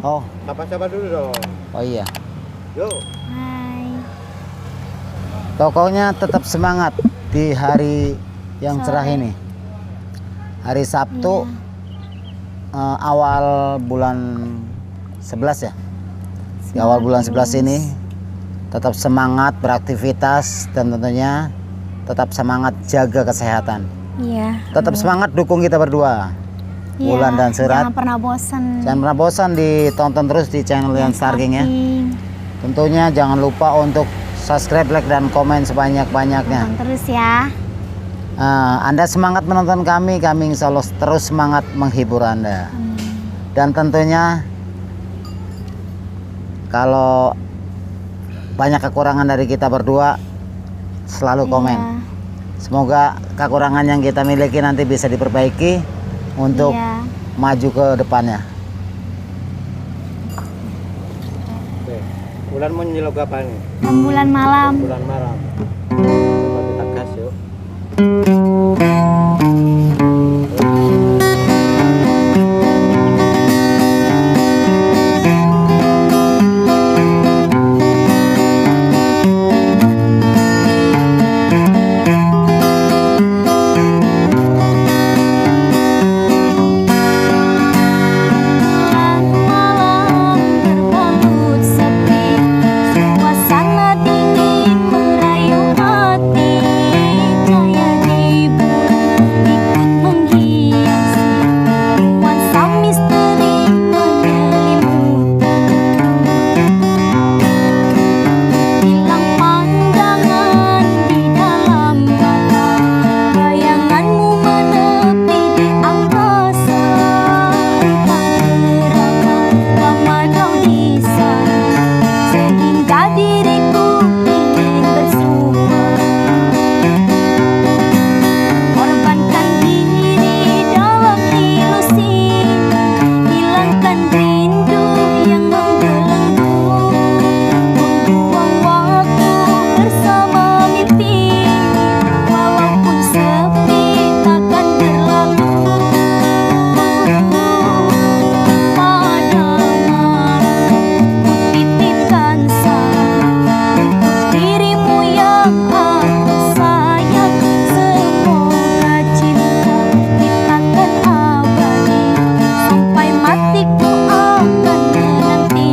Oh, Sapa-sapa dulu dong. oh iya. Yuk. Hai. Pokoknya tetap semangat di hari yang Sore. cerah ini. Hari Sabtu, awal bulan 11 ya. Di awal bulan 11 ini tetap semangat beraktivitas dan tentunya tetap semangat jaga kesehatan. Iya. Tetap semangat dukung kita berdua. Iya, Wulan dan Surat. Jangan pernah bosan. Jangan pernah bosan ditonton terus di channel yang Starking ya. Tentunya jangan lupa untuk subscribe, like, dan komen sebanyak-banyaknya. Tonton terus ya. Anda semangat menonton kami insya Allah terus semangat menghibur Anda. Dan tentunya kalau banyak kekurangan dari kita berdua, selalu komen. Iya. Semoga kekurangan yang kita miliki nanti bisa diperbaiki untuk Iya. maju ke depannya. Oke. Bulan mau nyelok apa nih? Rembulan malam. Bulan malam. Coba kita gas yuk. Malam berbalut sepi, suasana dingin merayu hati. Cahaya di bulan ikut menghiasi, nuansa misteri menyelimuti. Hilang pandangan di dalam mata, bayanganmu menepi di angkasa. Entah berapa lama kau di sana, sehingga diriku ingin bersumpah. Korbankan diri dalam ilusi, hilangkan rindu yang membelenggu. Membuang waktu bersama mimpi, walaupun sepi takkan berlalu. Pada malam ku titipkan salam untuk dirimu yang aku sayang. Semoga cinta kita kan abadi, sampai matiku akan menanti.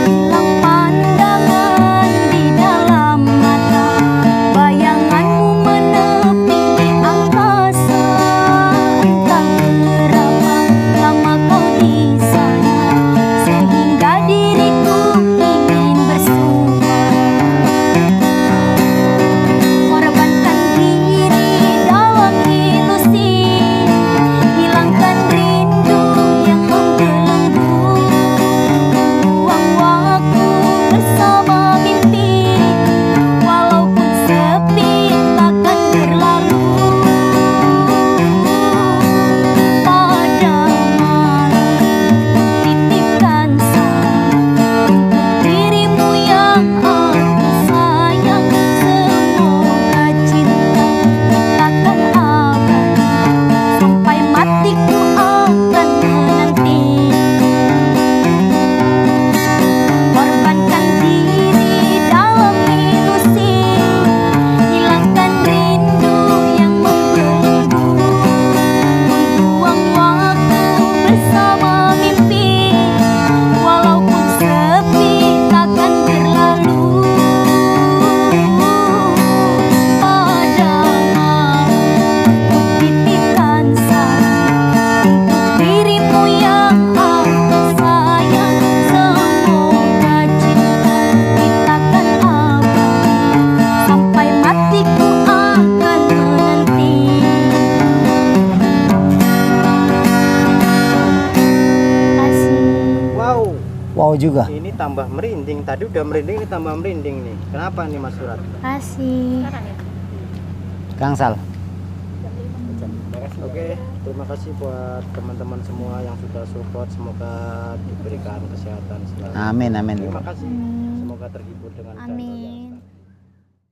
Hilang pandangan di dalam mata, bayanganmu menepi di angkasa. Entah berapa lama kau di sana, sehingga diriku ingin bersumpah. Korbankan diri dalam ilusi, hilangkan rindu yang membelenggu. Buang waktu bersama mimpi, walaupun sepi takkan berlalu. Pada malam titipkan salam untuk dirimu yang aku sayang. Semoga cinta kita kan abadi, sampai matiku akan menanti. Korbankan diri dalam ilusi, hilangkan rindu yang membelenggu. Membuang waktu bersama mimpi, walaupun sepi takkan berlalu. Pada malam ku titipkan salam untuk dirimu yang aku sayang. Semoga cinta kita kan abadi, sampai matiku akan menanti. Kasih. Wow. Wow juga. Ini tambah merinding. Tadi udah merinding, ini tambah merinding nih. Kenapa nih Mas Surat? Kasih. Gangsal. Oke, terima kasih buat teman-teman semua yang sudah support. Semoga diberikan kesehatan selalu. Amin, amin. Terima kasih. Semoga terhibur dengan channel yang Amin.